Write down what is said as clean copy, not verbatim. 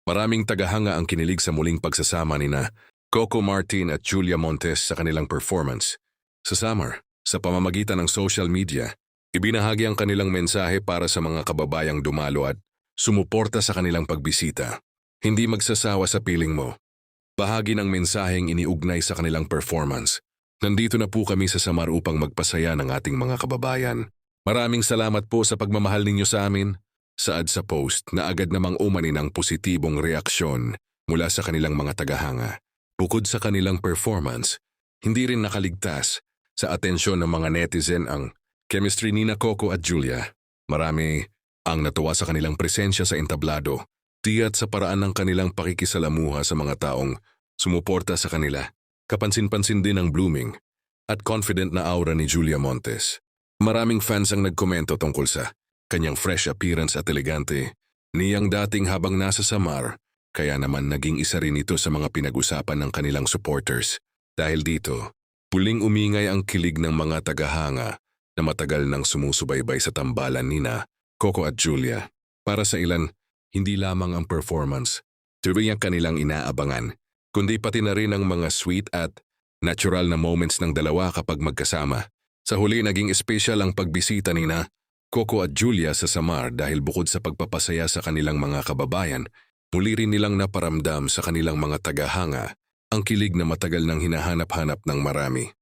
Maraming tagahanga ang kinilig sa muling pagsasama nina Coco Martin at Julia Montes sa kanilang performance. Sa summer, sa pamamagitan ng social media, ibinahagi ang kanilang mensahe para sa mga kababayang dumalo at sumuporta sa kanilang pagbisita. Hindi magsasawa sa piling mo. Bahagi ng mensaheng iniugnay sa kanilang performance. Nandito na po kami sa Samar upang magpasaya ng ating mga kababayan. Maraming salamat po sa pagmamahal ninyo sa amin. Saad sa post na agad namang umani ng positibong reaksyon mula sa kanilang mga tagahanga. Bukod sa kanilang performance, hindi rin nakaligtas sa atensyon ng mga netizen ang chemistry nina Coco at Julia. Marami ang natuwa sa kanilang presensya sa entablado, tiya't sa paraan ng kanilang pakikisalamuha sa mga taong sumuporta sa kanila. Kapansin-pansin din ang blooming at confident na aura ni Julia Montes. Maraming fans ang nagkomento tungkol sa kanyang fresh appearance at elegante, niyang dating habang nasa Samar, kaya naman naging isa rin ito sa mga pinag-usapan ng kanilang supporters. Dahil dito, puling umingay ang kilig ng mga tagahanga na matagal nang sumusubaybay sa tambalan nina Coco at Julia. Para sa ilan, hindi lamang ang performance, tuloy ang kanilang inaabangan, kundi pati na rin ang mga sweet at natural na moments ng dalawa kapag magkasama. Sa huli, naging espesyal ang pagbisita nina Coco at Julia sa Samar dahil bukod sa pagpapasaya sa kanilang mga kababayan, muli rin nilang naparamdam sa kanilang mga tagahanga ang kilig na matagal nang hinahanap-hanap ng marami.